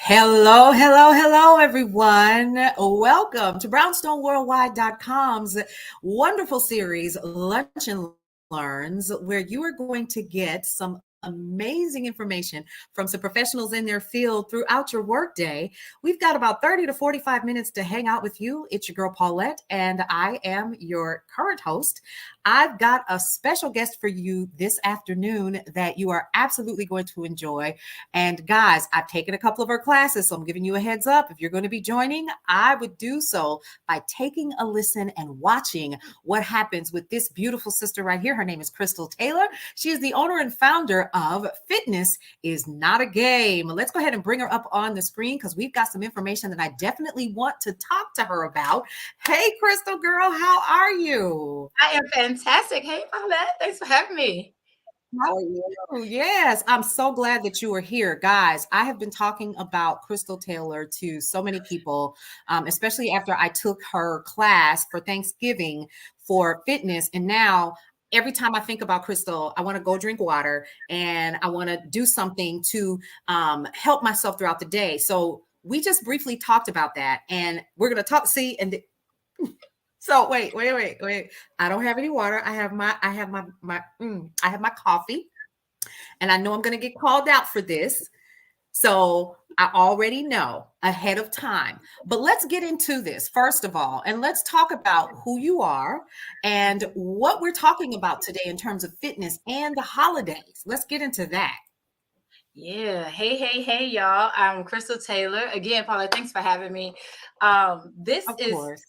Hello, hello, hello, everyone. Welcome to brownstoneworldwide.com's wonderful series, Lunch and Learns, where you are going to get some amazing information from some professionals in their field throughout your workday. We've got about 30 to 45 minutes to hang out with you. It's your girl, Paulette, and I am your current host. I've got a special guest for you this afternoon that you are absolutely going to enjoy. And guys, I've taken a couple of her classes, so I'm giving you a heads up. If you're going to be joining, I would do so by taking a listen and watching what happens with this beautiful sister right here. Her name is Krystal Taylor. She is the owner and founder of Fitness is Not a Game. Let's go ahead and bring her up on the screen because we've got some information that I definitely want to talk to her about. Hey, Krystal girl, how are you? I am fantastic. Hey, Paulette, thanks for having me. How are you? Yes, I'm so glad that you are here. Guys, I have been talking about Krystal Taylor to so many people, especially after I took her class for Thanksgiving for fitness. And now every time I think about Krystal, I want to go drink water and I want to do something to help myself throughout the day. So we just briefly talked about that and we're going to talk, see, and so wait. I don't have any water. I have my coffee, and I know I'm going to get called out for this. So I already know ahead of time. But let's get into this first of all, and let's talk about who you are and what we're talking about today in terms of fitness and the holidays. Let's get into that. Yeah. Hey, y'all. I'm Krystal Taylor. Again, Paulette, thanks for having me. This Of is course.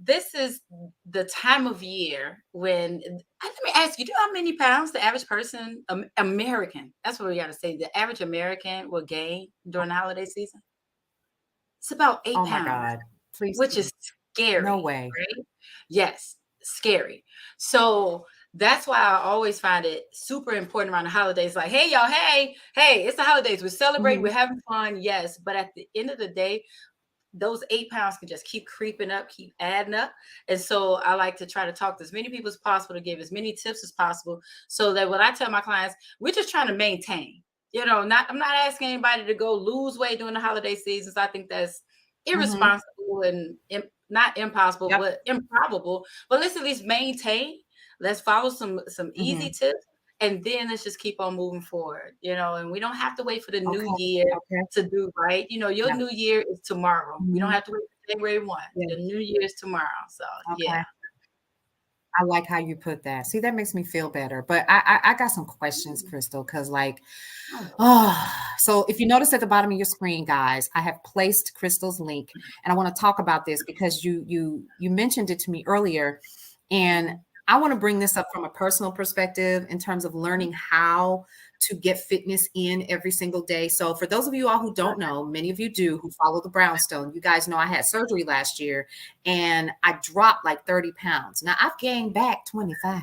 this is the time of year when let me ask you, do you know how many pounds the average person, American, that's what we got to say, the average American will gain during the holiday season? It's about eight Oh my pounds, God. Please. which is No scary, way. right? Yes, scary. So that's why I always find it super important around the holidays. Like, hey, y'all, hey, it's the holidays. We're celebrating, Mhm. we're having fun, yes. But at the end of the day, those 8 pounds can just keep creeping up, keep adding up. And so I like to try to talk to as many people as possible to give as many tips as possible so that when I tell my clients, we're just trying to maintain. I'm not asking anybody to go lose weight during the holiday seasons. I think that's Mhm. irresponsible and not impossible, Yep. but improbable. But let's at least maintain. Let's follow some easy Mhm. tips, and then let's just keep on moving forward. And we don't have to wait for the new Okay. year Okay. to do right. Your Yeah. new year is tomorrow. We don't Mhm. have to wait for January 1. Yeah. The new year is tomorrow. So yeah. Okay. I like how you put that. See, that makes me feel better. But I got some questions, Krystal, because like, oh, so if you notice at the bottom of your screen, guys, I have placed Krystal's link, and I want to talk about this because you mentioned it to me earlier, and I want to bring this up from a personal perspective in terms of learning how to get fitness in every single day. So for those of you all who don't know, many of you do who follow the brownstone, you guys know I had surgery last year and I dropped like 30 pounds. Now I've gained back 25.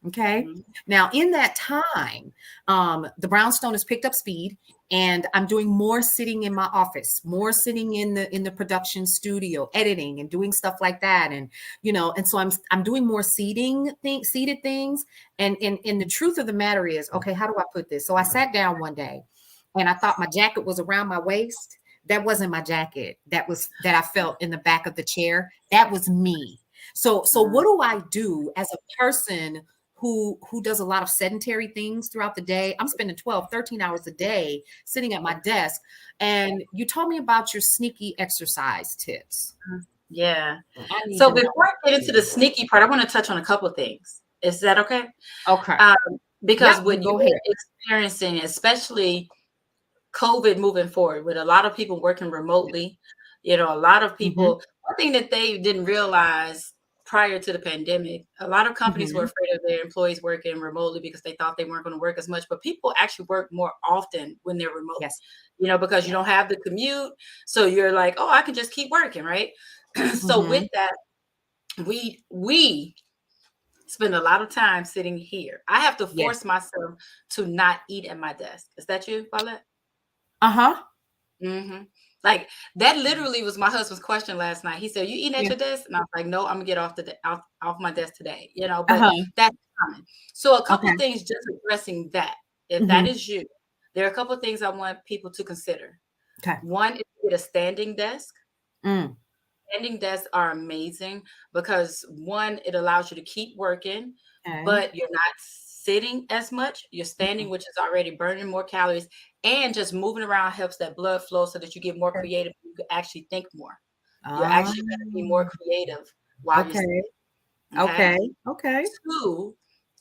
Okay. Mhm. Now, in that time, the brownstone has picked up speed, and I'm doing more sitting in my office, more sitting in the production studio, editing and doing stuff like that. And and so I'm doing more seated things. And the truth of the matter is, okay, how do I put this? So I sat down one day, and I thought my jacket was around my waist. That wasn't my jacket. That I felt in the back of the chair. That was me. So what do I do as a person who does a lot of sedentary things throughout the day? I'm spending 12, 13 hours a day sitting at my desk. And you told me about your sneaky exercise tips. Yeah. I need So to know before what I get to into the do. sneaky part, I want to touch on a couple of things. Is that okay? Okay. Um, because Yep, you what go you're ahead. experiencing, especially COVID moving forward, with a lot of people working remotely, a lot of Hmm. people, one thing that they didn't realize prior to the pandemic, a lot of companies were Hmm. afraid of their employees working remotely because they thought they weren't going to work as much. But people actually work more often when they're remote, Yes. because you Yes. don't have the commute. So you're like, oh, I can just keep working, right? So with Hmm. that, we spend a lot of time sitting here. I have to Yes. force myself to not eat at my desk. Is that you, Paulette? Uh-huh. Like, that literally was my husband's question last night. He said, "You eating at Yeah. your desk?" And I was like, "No, I'm gonna get off my desk today." But Uh-huh. that's common. So a couple Okay. things, just addressing that. If that Hmm. is you, there are a couple things I want people to consider. Okay. One is to get a standing desk. Mm. Standing desks are amazing because one, it allows you to keep working, Okay. but you're not sitting as much. You're standing, Mhm. which is already burning more calories, and just moving around helps that blood flow so that you get more Okay. creative. You can actually think more. You're Ah, actually going to be more creative while you're okay. sitting. Okay. Okay. Okay. Two,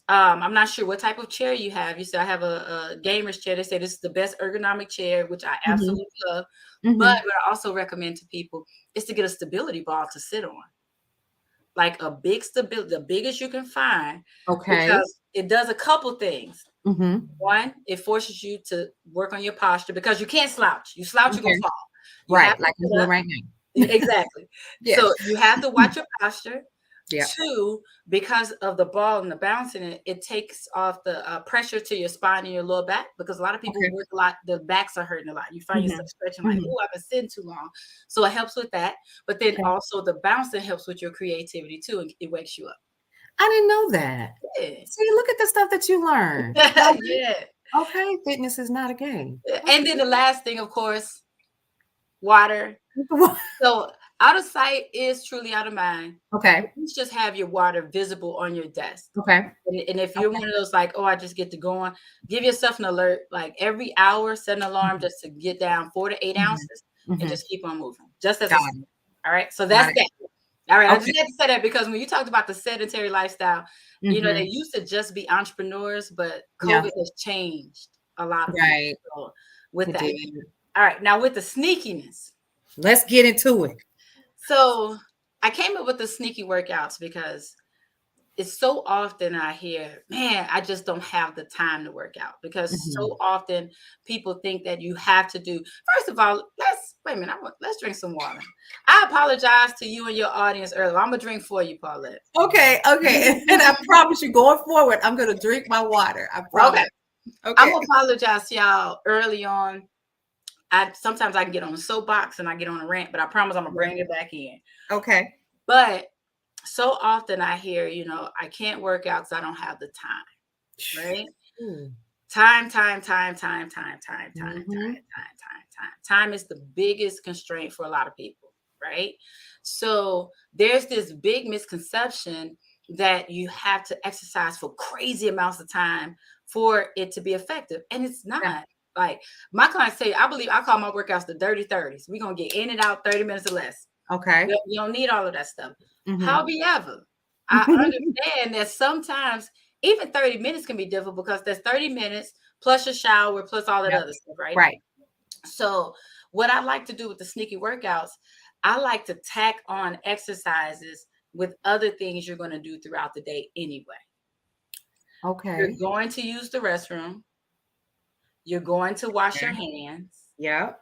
I'm not sure what type of chair you have. You said I have a gamer's chair. They say this is the best ergonomic chair, which I Mhm. absolutely love. But Mhm. what I also recommend to people is to get a stability ball to sit on, like a big stability, the biggest you can find, Okay. because it does a couple things. Mhm. One, it forces you to work on your posture because you can't slouch. You slouch, you're gonna Okay. fall. You have Right, to like I'm sit doing up. right now. Exactly. Yes. So you have to watch your posture. Yeah. Two, because of the ball and the bouncing it, it takes off the pressure to your spine and your lower back because a lot of people Okay. work a lot, the backs are hurting a lot. You find yourself Mhm. stretching like, Mhm. oh, I've been sitting too long. So it helps with that. But then Okay. also the bouncing helps with your creativity too, and it wakes you up. I didn't know that. Yeah. See, look at the stuff that you learn. Okay. Yeah. Okay, fitness is not a game. And then the last thing, of course, water. Okay. So out of sight is truly out of mind. Okay. Please just have your water visible on your desk. Okay. And if you're Okay. one of those like, oh, I just get to going, give yourself an alert. Like every hour, set an alarm Mhm. just to get down 4 to 8 Mhm. ounces and Mhm. just keep on moving. Just as a Got step. it. All right. So Got that's it. that. All right. I Okay. just had to say that because when you talked about the sedentary lifestyle, they Mhm. used to just be entrepreneurs, but Yeah. COVID has changed a lot of people. Right. So with It that. did. All right. Now with the sneakiness. Let's get into it. So I came up with the sneaky workouts because it's so often I hear, man, I just don't have the time to work out because Mhm. so often people think that you have to do. First of all, let's wait a minute. Let's drink some water. I apologize to you and your audience earlier. I'm gonna drink for you, Paulette. Okay, okay. And I promise you, going forward, I'm gonna drink my water. I Okay, promise. I'm Okay. gonna apologize to y'all early on. I sometimes I can get on a soapbox and I get on a rant, but I promise I'm gonna bring it back in. Okay. But so often I hear, I can't work out because I don't have the time, right? Ooh. Time, time, time, time, time, time, time, time, Mhm. time, time, time. Time is the biggest constraint for a lot of people, right? So there's this big misconception that you have to exercise for crazy amounts of time for it to be effective. And it's Yeah. not. Like my clients say, I believe I call my workouts the dirty 30s. We're gonna get in and out 30 minutes or less. Okay. You don't need all of that stuff. Mhm. However, I understand that sometimes even 30 minutes can be difficult because there's 30 minutes plus your shower plus all that Yep. other stuff, right? Right. So what I like to do with the sneaky workouts, I like to tack on exercises with other things you're going to do throughout the day anyway. You're Okay. going to use the restroom. You're going to wash your Okay. hands. Yep.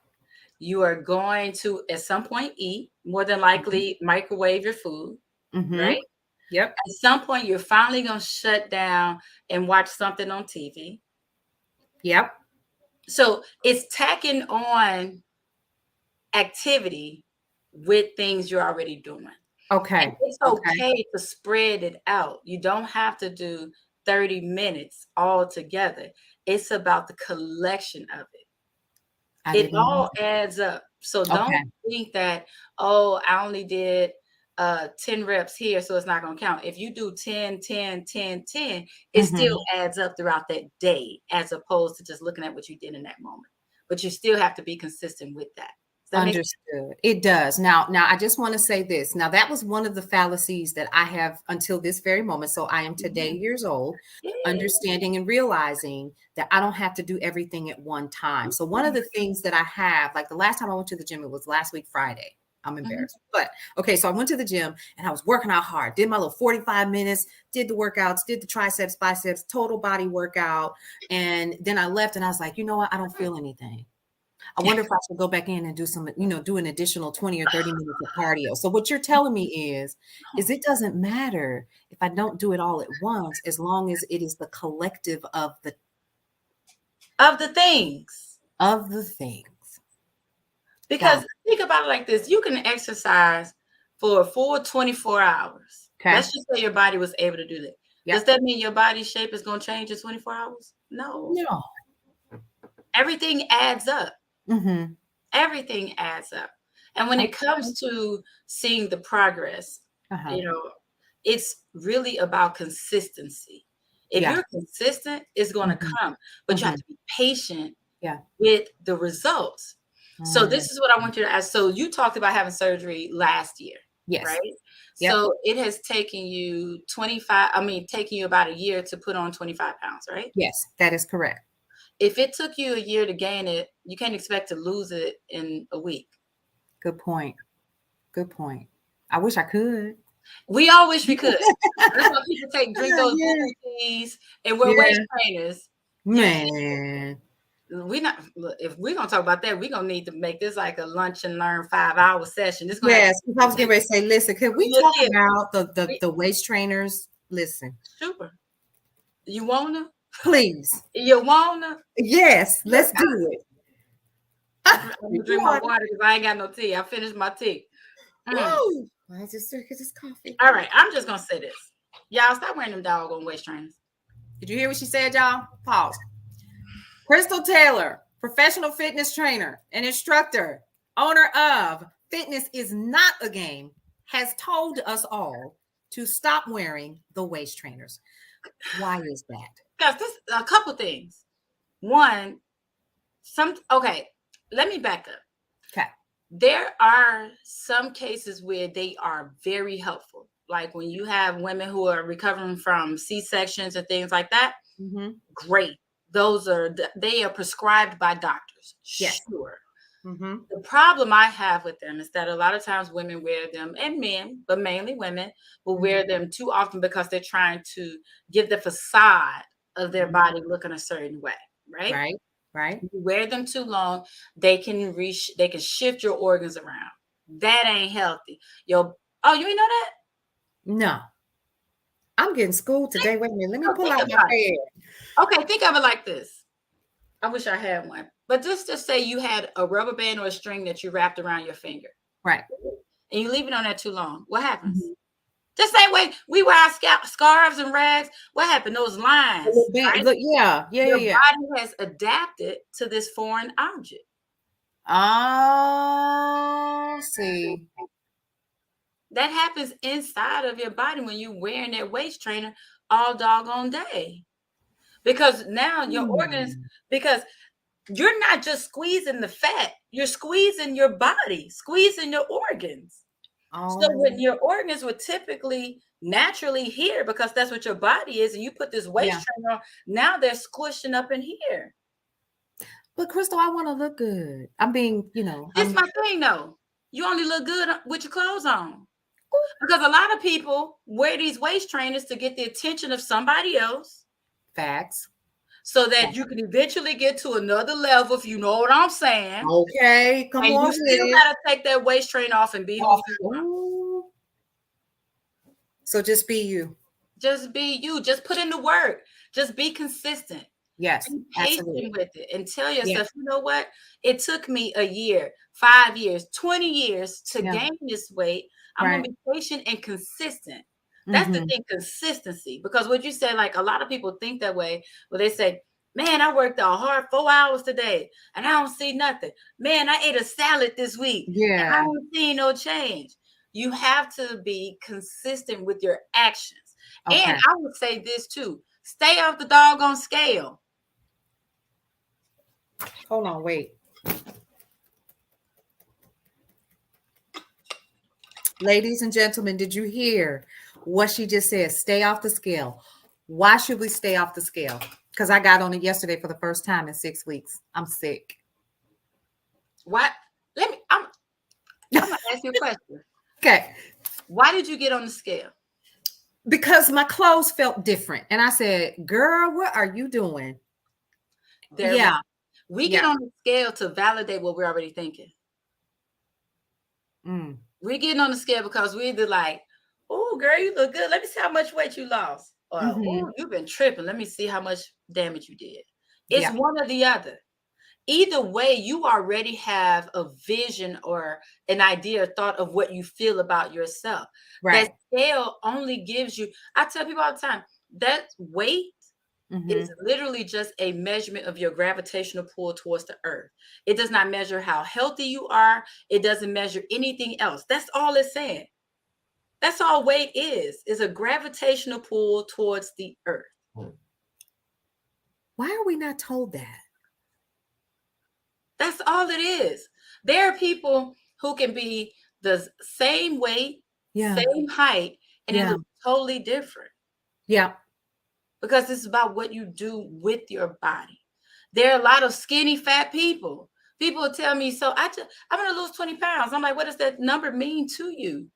You are going to, at some point, eat, more than Mhm. likely microwave your food, Mhm. right? Yep. At some point, you're finally going to shut down and watch something on TV. Yep. So it's tacking on activity with things you're already doing. And Okay. it's Okay. okay to spread it out. You don't have to do 30 minutes all together. It's about the collection of it. I It didn't know all adds up. So that. Okay. don't think that, oh, I only did 10 reps here, so it's not going to count. If you do 10, 10, 10, 10, it still Mhm. adds up throughout that day, as opposed to just looking at what you did in that moment. But you still have to be consistent with that. Does that make sense? Understood. It does. Now I just want to say this. Now that was one of the fallacies that I have until this very moment. So I am today Mhm. years old, Yeah. understanding and realizing that I don't have to do everything at one time. So one of the things that I have, like the last time I went to the gym, it was last week Friday. I'm Mhm. embarrassed. But okay, so I went to the gym and I was working out hard, did my little 45 minutes, did the workouts, did the triceps, biceps, total body workout. And then I left and I was like, you know what? I don't feel anything. I wonder if I should go back in and do some, do an additional 20 or 30 minutes of cardio. So what you're telling me is it doesn't matter if I don't do it all at once, as long as it is the collective Of the things. of the things. Got Because think about it like this, you can exercise for a full 24 hours. it. Okay. Let's just say your body was able to do that. Does Yep. that mean your body shape is going to change in 24 hours? No. No. Everything adds up. Mm-hmm. Everything adds up. And when it comes to seeing the progress, you know, it's really about consistency. If Yeah. you're consistent, it's going to Mhm. come, but you have Mhm. to be patient Yeah. with the results. So Mm. this is what I want you to ask. So you talked about having surgery last year, Yes. right? Yep. So it has taken you 25, I mean, taking you about a year to put on 25 pounds, right? Yes, that is correct. If it took you a year to gain it, you can't expect to lose it in a week. Good point. Good point. I wish I could. We all wish we could. That's why people drink those Yeah. boo teas and wear waist Yeah. trainers. You Man. we not look, if we're gonna talk about that, we're gonna need to make this like a lunch and learn 5-hour session. This is gonna have to Yes, because I was getting ready to say, listen, can we look talk here. about the waist trainers? Listen, Sure. You wanna? please. You wanna? Yes, Look, let's do it. I'm gonna You drink my want water because I ain't got no tea. I finished my tea. Mm. Woo! I just drink this coffee. All right, I'm just gonna say this. Y'all stop wearing them doggone waist trainers. Did you hear what she said, y'all? Pause. Krystal Taylor, professional fitness trainer and instructor, owner of Fitness is Not a Game, has told us all to stop wearing the waist trainers. Why is that? Guys, this a couple things. One, okay, let me back up. Okay. There are some cases where they are very helpful. Like when you have women who are recovering from C-sections and things like that, great. They are prescribed by doctors. Yes. Sure. Mm-hmm. The problem I have with them is that a lot of times women wear them, and men, but mainly women, will wear them too often because they're trying to give the facade of their body looking a certain way, right? Right. Right. You wear them too long, they can shift your organs around. That ain't healthy. You ain't know that? No. I'm getting schooled today. Wait a minute. Let me pull Think out my about it. pad. Okay, think of it like this. I wish I had one. But just say you had a rubber band or a string that you wrapped around your finger. Right. And you leave it on that too long. What happens? Mm-hmm. The same way we wear our scarves and rags. What happened? Those lines, right? Look, yeah. Your body has adapted to this foreign object. Oh, see. That happens inside of your body when you're wearing that waist trainer all doggone day. Because now your organs, because you're not just squeezing the fat, you're squeezing your body, squeezing your organs. So when your organs would typically naturally here, because that's what your body is, and you put this waist trainer on, now they're squishing up in here. But Krystal, I want to look good. I'm being, This my thing though. You only look good with your clothes on. Because a lot of people wear these waist trainers to get the attention of somebody else. Facts. So that you can eventually get to another level, if you know what I'm saying. Okay, come and on. You still gotta take that waist trainer off and be who you are. So just be you. Just be you. Just put in the work. Just be consistent. Yes, be patient absolutely. with it and tell yourself, you know what? It took me a year, 5 years, 20 years to gain this weight. I'm gonna be patient and consistent. That's the thing, consistency. Because what you said, like a lot of people think that way, where they say, man, I worked out hard 4 hours today and I don't see nothing. Man, I ate a salad this week and I don't see no change. You have to be consistent with your actions. And I would say this too, stay off the doggone scale. Hold on, wait. Ladies and gentlemen, did you hear what she just said? Stay off the scale. Why should we stay off the scale? Because I got on it yesterday for the first time in 6 weeks. I'm sick. What? I'm gonna ask you a question. Okay. Why did you get on the scale? Because my clothes felt different. And I said, girl, what are you doing? We get on the scale to validate what we're already thinking. We're getting on the scale because we're either like, oh, girl, you look good. Let me see how much weight you lost. Or, oh, you've been tripping. Let me see how much damage you did. It's one or the other. Either way, you already have a vision or an idea or thought of what you feel about yourself. Right. That scale only gives you, I tell people all the time, that weight Mm-hmm. It's literally just a measurement of your gravitational pull towards the earth. It does not measure how healthy you are. It doesn't measure anything else. That's all it's saying. That's all weight is a gravitational pull towards the earth. Why are we not told that? That's all it is. There are people who can be the same weight, Yeah. same height, and it Yeah. looks totally different Yeah. because this is about what you do with your body. There are a lot of skinny, fat people. People will tell me, so I'm gonna lose 20 pounds. I'm like, what does that number mean to you?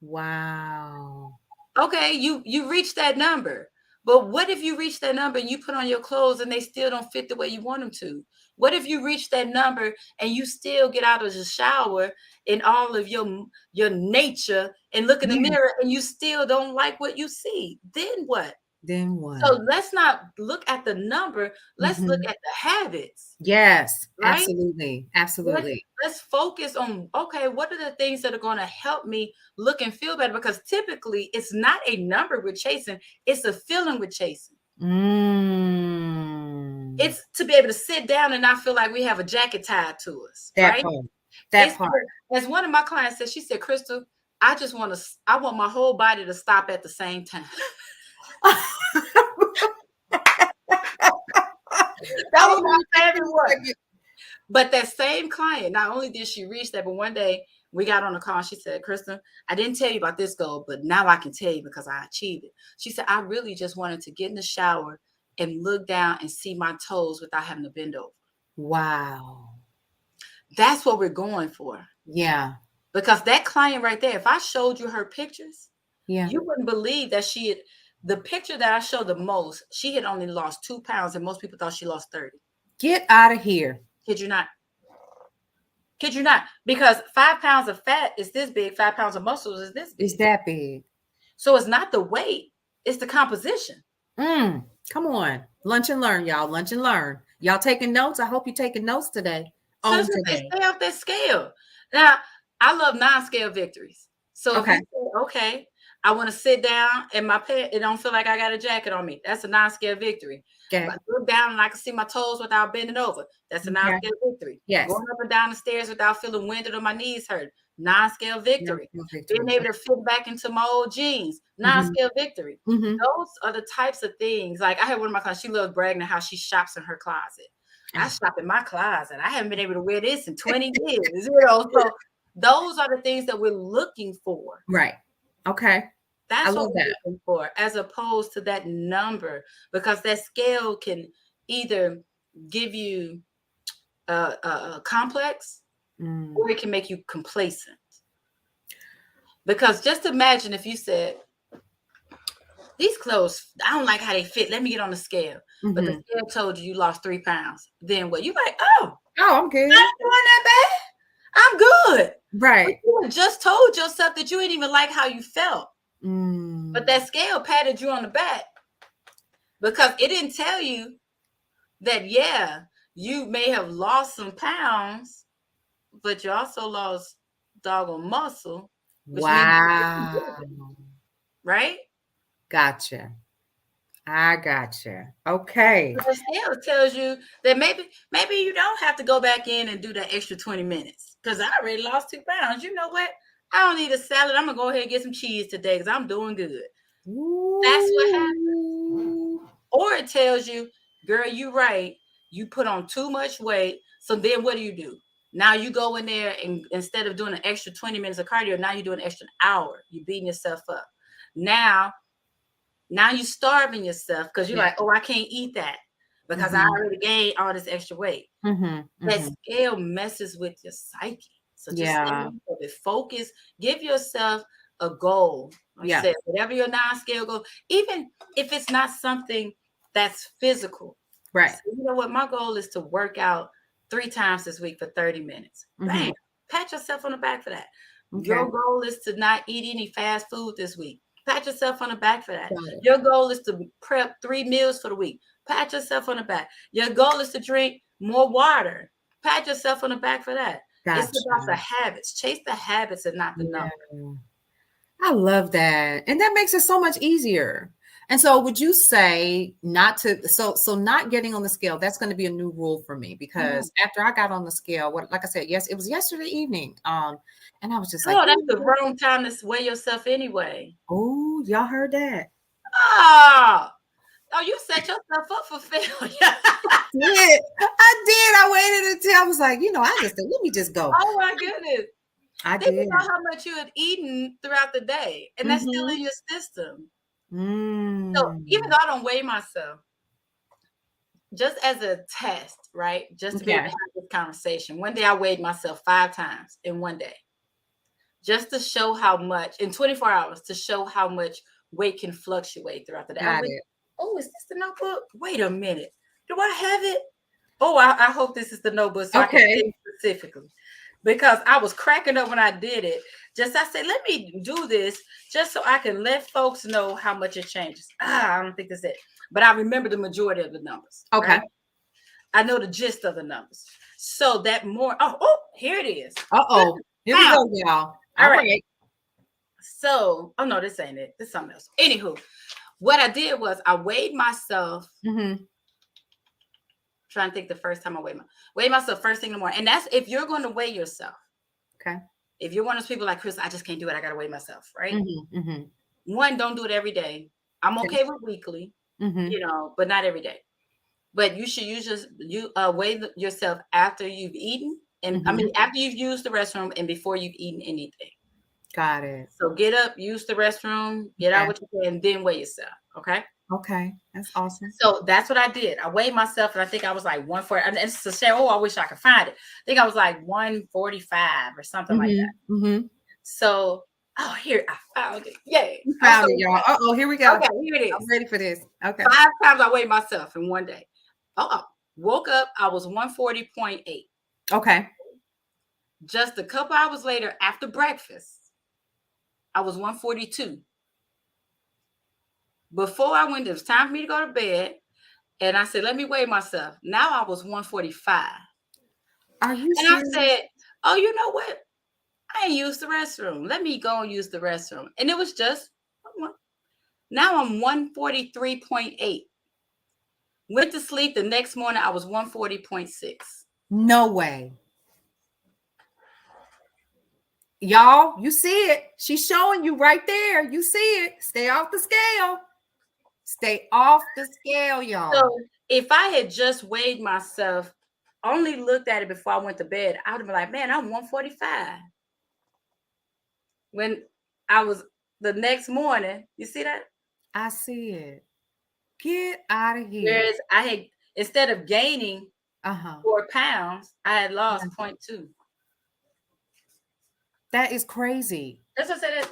Wow. Okay, you reach that number. But what if you reach that number and you put on your clothes and they still don't fit the way you want them to? What if you reach that number and you still get out of the shower in all of your nature and look in the Yeah. mirror and you still don't like what you see? Then what? Then So what? let's not look at the number, let's look Mm-hmm. at the habits, Yes. right? Absolutely. let's Absolutely. let's focus on, okay, what are the things that are going to help me look and feel better? Because typically it's not a number we're chasing, it's a feeling we're chasing. Mm. It's to be able to sit down and not feel like we have a jacket tied to us, That right? part. It's That part. as one of my clients said, she said, Krystal, I want my whole body to stop at the same time. That I was want my my favorite favorite one. second. But that same client, not only did she reach that, but one day we got on a call and she said, Krystal, I didn't tell you about this goal, but now I can tell you because I achieved it. She said, I really just wanted to get in the shower and look down and see my toes without having to bend over. Wow. That's what we're going for. Yeah. Because that client right there, if I showed you her pictures, Yeah. you wouldn't believe that the picture that I showed the most, she had only lost 2 pounds and most people thought she lost 30. Get out of here. Kid you not. Kid you not. Because 5 pounds of fat is this big, 5 pounds of muscles is this It's big. that big. So it's not the weight, it's the composition. Come on. Lunch and learn, y'all. Lunch and learn. Y'all taking notes? I hope you're taking notes today. So On that's what they today. stay off that scale. Now, I love non-scale victories. So if you Okay. say, okay, I want to sit down and my pants, it don't feel like I got a jacket on me. That's a non-scale victory. Okay. I look down and I can see my toes without bending over. That's a Okay. non-scale victory. Yes. Going up and down the stairs without feeling winded or my knees hurt. Non-scale victory. No victory. Being able to fit back into my old jeans. Mm-hmm. Non-scale victory. Mm-hmm. Those are the types of things. Like I had one of my clients, she loves bragging how she shops in her closet. I shop in my closet. I haven't been able to wear this in 20 years, So those are the things that we're looking for. Right. Okay. I That's what love we're that. looking for, as opposed to that number, because that scale can either give you a complex or it can make you complacent. Because just imagine if you said, these clothes, I don't like how they fit. Let me get on the scale. But the scale told you lost 3 pounds. Then what? You like, oh, I'm good. I'm doing that bad. I'm good. Right. But you just told yourself that you didn't even like how you felt. But that scale patted you on the back because it didn't tell you that, yeah, you may have lost some pounds, but you also lost doggone muscle, which means, right? Gotcha. I gotcha. Okay. But the scale tells you that maybe you don't have to go back in and do that extra 20 minutes because I already lost 2 pounds. You know what? I don't need a salad. I'm going to go ahead and get some cheese today because I'm doing good. Ooh. That's what happens. Or it tells you, girl, you right. You put on too much weight. So then what do? Now you go in there and instead of doing an extra 20 minutes of cardio, now you do an extra hour. You're beating yourself up. Now you're starving yourself because you're like, oh, I can't eat that because I already gained all this extra weight. That scale messes with your psyche. So just focus, give yourself a goal. Like I said, whatever your non-scale goal, even if it's not something that's physical. Right. So, you know what? My goal is to work out 3 times this week for 30 minutes. Bam. Pat yourself on the back for that. Okay. Your goal is to not eat any fast food this week. Pat yourself on the back for that. Your goal is to prep 3 meals for the week. Pat yourself on the back. Your goal is to drink more water. Pat yourself on the back for that. Gotcha. It's about the habits. Chase the habits and not the number. I love that. And that makes it so much easier. And so would you say not to so not getting on the scale, that's going to be a new rule for me Mhm. because after I got on the scale, what like I said, yes, it was yesterday evening. And I was just like, Oh, that's the wrong time to weigh yourself anyway. oh, y'all heard that. Oh, oh, you set yourself up for failure. Did. I did. I waited until I was like, I just said, let me just go. Oh my goodness. I Think did. about how much you had eaten throughout the day, and that's still Mm-hmm. in your system. So even Mm. though I don't weigh myself, just as a test, right? Just to be able to Okay. have this conversation. One day I weighed myself 5 times in one day, just to show how much in 24 hours, to show how much weight can fluctuate throughout the day. I Got went, it. oh, is this the notebook? Wait a minute. Do I have it? Oh, I hope this is the notebook so I can Okay. say specifically. Because I was cracking up when I did it. Just I said, let me do this just so I can let folks know how much it changes. I don't think that's it. But I remember the majority of the numbers, Okay. right? I know the gist of the numbers. So that more, here it is. Uh-oh. Here we Pound. go, y'all. All All right. right. So, oh no, this ain't it. This is something else. Anywho, what I did was I weighed myself. Mm-hmm. Trying to think the first time I weighed myself first thing in the morning. And that's if you're going to weigh yourself. Okay. If you're one of those people like Chris, I just can't do it. I gotta weigh myself, right? Mm-hmm. Mm-hmm. One, don't do it every day. I'm Okay. okay with weekly, Mm-hmm. but not every day. But you should weigh yourself after you've eaten, and I Mm-hmm. mean after you've used the restroom and before you've eaten anything. Got it. So get up, use the restroom, get out Okay. what you can, then weigh yourself. Okay. Okay. That's awesome. So that's what I did. I weighed myself, and I think I was like 140. And it's to say, oh, I wish I could find it. I think I was like 145 or something like that. Mm-hmm. Mm-hmm. So, oh, here I found it. Yay! You I'm so found it, y'all. excited. Uh-oh, here we go. Okay, here it I'm is. ready for this. Okay. 5 times I weighed myself in one day. Oh, woke up, I was 140.8. Okay. Just a couple hours later, after breakfast, I was 142. Before I went, it was time for me to go to bed. And I said, let me weigh myself. Now I was 145. Are you And I serious? said, oh, you know what? I ain't used the restroom. Let me go and use the restroom. And it was just, now I'm 143.8. Went to sleep the next morning, I was 140.6. No way. Y'all, you see it. She's showing you right there. You see it. Stay off the scale. Stay off the scale, y'all. So if I had just weighed myself, only looked at it before I went to bed, I would have been like, man, I'm 145. When I was the next morning, you see that? I see it. Get out of here. Whereas I had, instead of gaining Uh-huh. 4 pounds, I had lost Yeah. 0.2. That is crazy. That's what I said.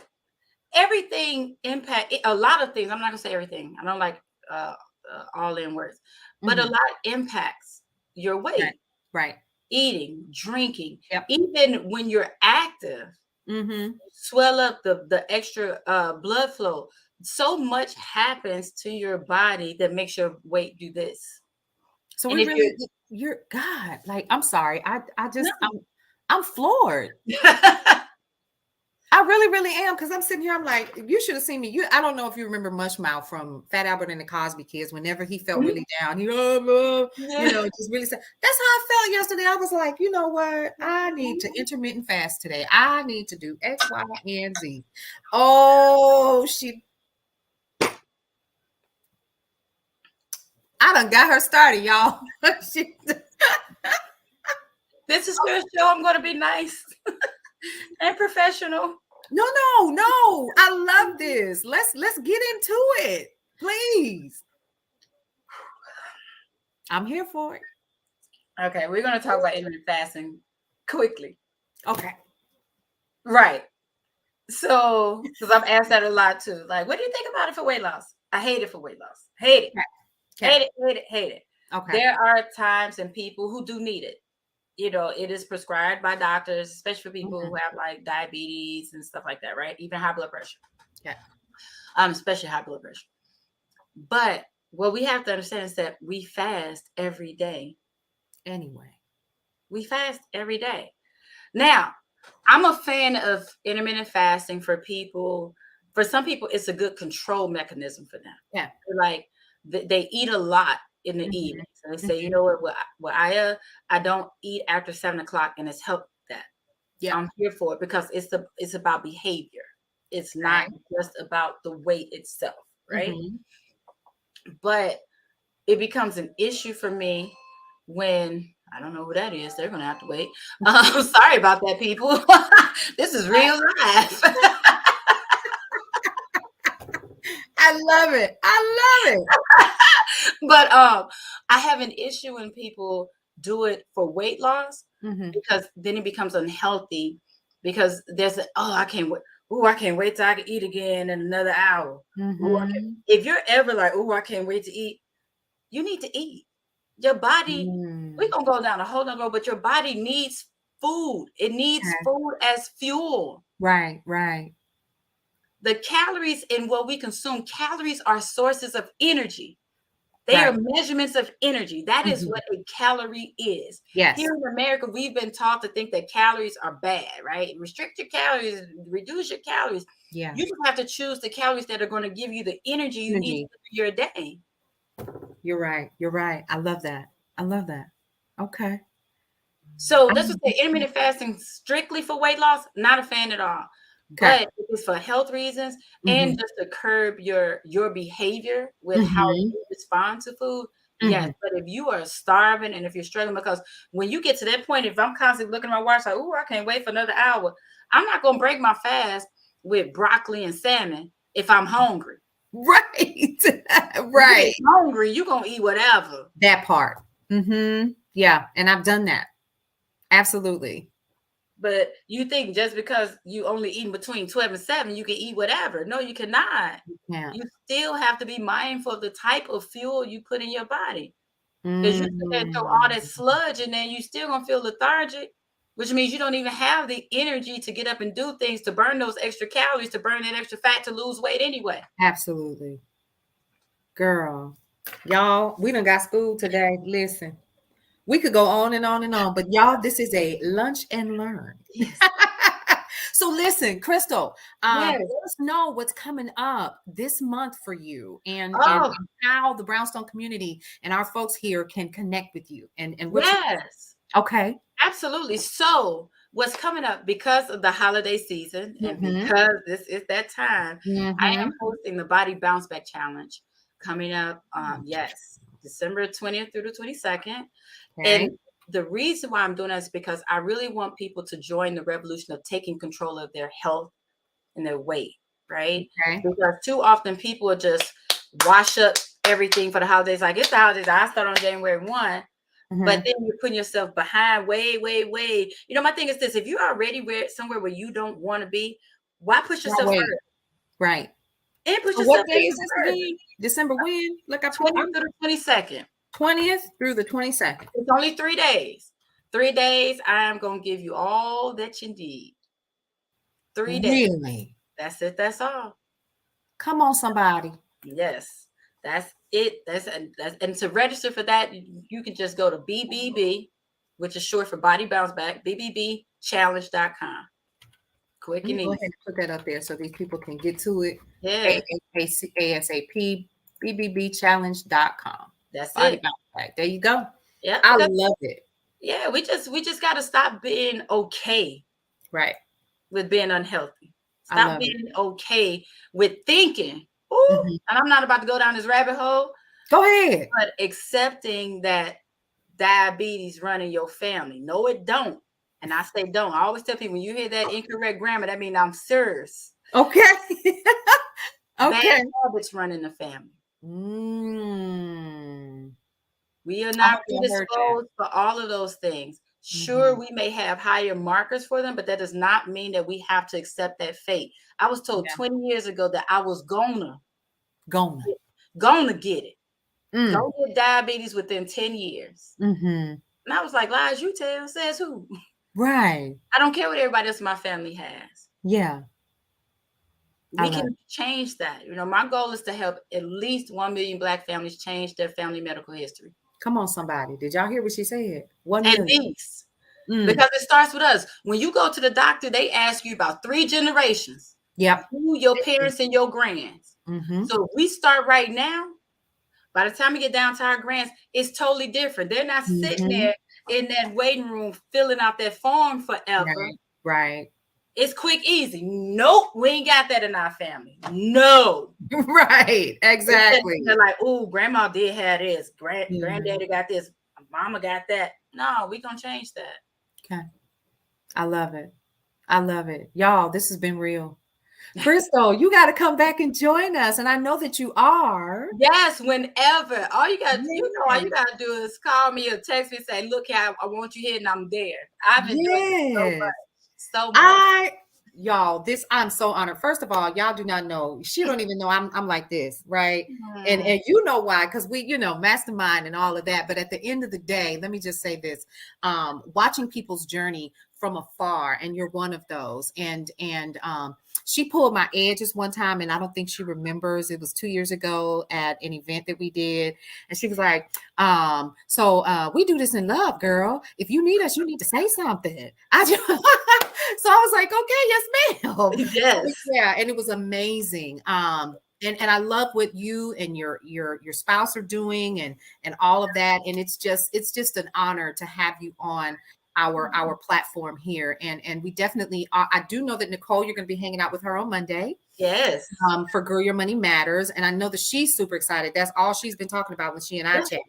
Everything impact a lot of things. I'm not gonna say everything. I don't like uh, all in words, but a Mhm. lot impacts your Right. weight, Right. eating, drinking, Yep. even when you're active, Mm-hmm. swell up the extra blood flow. So much happens to your body that makes your weight do this. So And we if really you're God, like I'm sorry. I you're just I'm floored. no, I really, really am because I'm sitting here. I'm like, you should have seen me. I don't know if you remember Mushmouth from Fat Albert and the Cosby Kids. Whenever he felt really down, just really sad. That's how I felt yesterday. I was like, you know what? I need to intermittent fast today. I need to do X, Y, and Z. Oh, I done got her started, y'all. She, this is your show. I'm gonna be nice and professional. no. I love this. Let's get into it, please. I'm here for it. Okay, we're gonna talk about intermittent fasting quickly. Okay. Right. So, because I've asked that a lot too. Like, what do you think about it for weight loss? I hate it for weight loss. Hate it. Okay. Hate it. Hate it. Hate it. Okay. There are times and people who do need it. It is prescribed by doctors, especially for people who have like diabetes and stuff like that, right? Even high blood pressure. Yeah. Especially high blood pressure. But what we have to understand is that we fast every day. Anyway. We fast every day. Now, I'm a fan of intermittent fasting for people For some people, it's a good control mechanism for them. Yeah. Like they eat a lot in the Mhm. evening. So they say, you Mhm. know what, I don't eat after 7 o'clock, and it's helped that. Yeah. I'm here for it because it's about behavior. It's not Okay. just about the weight itself, right? Mhm. But it becomes an issue for me when I don't know who that is. They're gonna have to wait. Sorry about that, people. This is real life. I love it. I love it. But I have an issue when people do it for weight loss Mhm. because then it becomes unhealthy because there's I can't wait. Oh, I can't wait till I can eat again in another hour. Ooh, Mhm. if you're ever like, oh, I can't wait to eat, you need to eat. Your body, we're Mm. gonna go down a whole nother road, but your body needs food. It needs Okay. food as fuel. Right, right. The calories in what we consume, calories are sources of energy. They are Right. measurements of energy. That is Mhm. what a calorie is. Yes. Here in America, we've been taught to think that calories are bad, right? Restrict your calories, reduce your calories. Yeah. You just have to choose the calories that are going to give you the energy you need to Energy. get through your day. You're right. You're right. I love that. I love that. Okay. So I that's what love say intermittent fasting strictly for weight loss, not a fan at all. Okay. But if it's for health reasons and Mhm. just to curb your behavior with how Mhm. you respond to food, yes. Mhm. But if you are starving and if you're struggling, because when you get to that point, if I'm constantly looking at my watch like, oh, I can't wait for another hour, I'm not gonna break my fast with broccoli and salmon if I'm hungry. Right. When you Right. get hungry, you're gonna eat whatever. That part. Mhm. Yeah, and I've done that. Absolutely. But you think just because you only eat between 12 and 7, you can eat whatever. No, you cannot. Yeah. You still have to be mindful of the type of fuel you put in your body. Because you sit there and throw all Mm. that sludge in there, you still gonna feel lethargic, which means you don't even have the energy to get up and do things, to burn those extra calories, to burn that extra fat, to lose weight anyway. Absolutely. Girl. Y'all, we done got school today. Listen. We could go on and on and on, but y'all, this is a lunch and learn. Yes. So listen, Krystal, Yes. let us know what's coming up this month for you and Oh, how the Brownstone community and our folks here can connect with you and what you yes. okay. Absolutely. So, what's coming up because of the holiday season and Mm-hmm. because this is that time, I am Mm-hmm. hosting the Body Bounce Back Challenge coming up. Yes, December 20th through the 22nd. Okay. And the reason why I'm doing that is because I really want people to join the revolution of taking control of their health and their weight, right? Okay. Because too often people will just wash up everything for the holidays. Like it's the holidays. I start on January 1. But Mm-hmm. then you're putting yourself behind way, way, way. You know, my thing is this: if you're already somewhere where you don't want to be, why push Why yourself wait? further? Right. And push So what yourself day even is this further. again? December when? Look, I put 20th through the 22nd. 20th through the 22nd. It's only 3 days. 3 days. I am gonna give you all that you need. 3 days. Really? That's it. That's all. Come on, somebody. Yes, that's it. And to register for that, you can just go to BBB, which is short for Body Bounce Back. BBBchallenge.com. Quick Let me and go ahead easy. and put that up there so these people can get to it. Yeah, ASAP, BBBchallenge.com. that's Body it. bounce back. There you go. Yeah, I because love it. yeah, we just got to stop being okay Right. with being unhealthy. I Stop love it. being okay with thinking. Ooh, Mhm. and I'm not about to go down this rabbit hole, Go ahead. but accepting that diabetes run in your family. No, it don't. And I say don't. I always tell people when you hear that incorrect grammar, that means I'm serious. Okay. Bad Okay. habits run in the family. Mm. We are I not hope y'all heard that. predisposed for all of those things. Sure, Mhm. we may have higher markers for them, but that does not mean that we have to accept that fate. I was told Yeah. 20 years ago that I was Gonna. gonna get it. Mm. Gonna get diabetes within 10 years. Mm-hmm. And I was like, lies you tell, says who? Right. I don't care what everybody else in my family has. Yeah. I We love can it. change that. You know, my goal is to help at least 1 million Black families change their family medical history. Come on, somebody. Did y'all hear what she said? 1 At million. least. Mm. Because it starts with us. When you go to the doctor, they ask you about 3 generations. Yep. You, your parents, and your grands. Mm-hmm. So if we start right now, by the time we get down to our grands, it's totally different. They're not sitting Mm-hmm. there in that waiting room filling out that form forever. Right. Right. It's quick, easy. Nope, we ain't got that in our family. No. Right. They sitting Exactly. there like, oh, grandma did have this. Yeah. Granddaddy got this. Mama got that. No, we gonna change that. Okay. I love it. I love it. Y'all, this has been real. Krystal, you got to come back and join us. And I know that you are. Yes, whenever. All you got, all Yes. you gotta do is call me or text me and say, look, I want you here and I'm there. I've enjoyed it so Yes. much. So much. Y'all, I'm so honored. First of all, y'all do not know. She don't even know I'm like this, right? And you know why? Because we, mastermind and all of that. But at the end of the day, let me just say this: watching people's journey from afar, and you're one of those. And she pulled my edges one time, and I don't think she remembers. It was 2 years ago at an event that we did, and she was like, so we do this in love, girl. If you need us, you need to say something. I just so I was like, okay, yes, ma'am. Yes. Yeah, and it was amazing. And I love what you and your spouse are doing and all of that. And it's just an honor to have you on our platform here. And we definitely I do know that Nicole, you're going to be hanging out with her on Monday. Yes. For Girl Your Money Matters. And I know that she's super excited. That's all she's been talking about when she and I chat.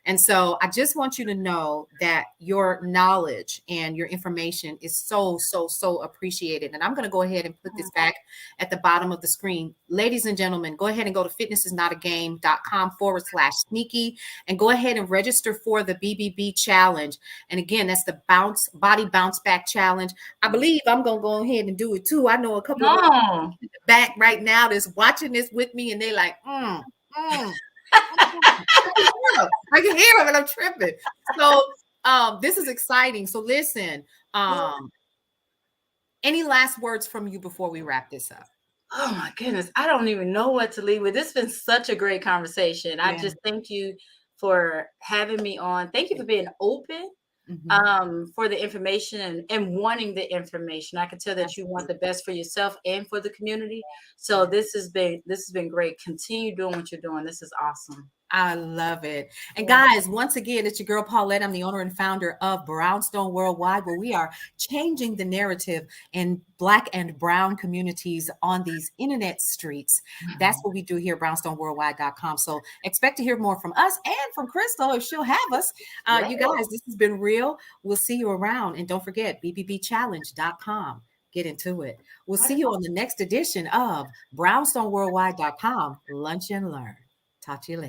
And so I just want you to know that your knowledge and your information is so, so, so appreciated. And I'm going to go ahead and put this back at the bottom of the screen. Ladies and gentlemen, go ahead and go to fitnessisnotagame.com/sneaky and go ahead and register for the BBB challenge. And again, that's the body bounce back challenge. I believe I'm going to go ahead and do it too. I know a couple of No. in the back right now that's watching this with me and they like, I can hear them and I'm tripping. So this is exciting. So listen, any last words from you before we wrap this up? Oh my goodness. I don't even know what to leave with. This has been such a great conversation. I just thank you for having me on. Thank you for being open for the information and wanting the information. I can tell that you want the best for yourself and for the community. So this has been great. Continue doing what you're doing. This is awesome. I love it. And guys, once again, it's your girl Paulette. I'm the owner and founder of Brownstone Worldwide, where we are changing the narrative in Black and Brown communities on these internet streets. That's what we do here at brownstoneworldwide.com. So expect to hear more from us and from Krystal if she'll have us. You guys, this has been real. We'll see you around. And don't forget, bbbchallenge.com. Get into it. We'll see you on the next edition of brownstoneworldwide.com. Lunch and Learn. Talk to you later.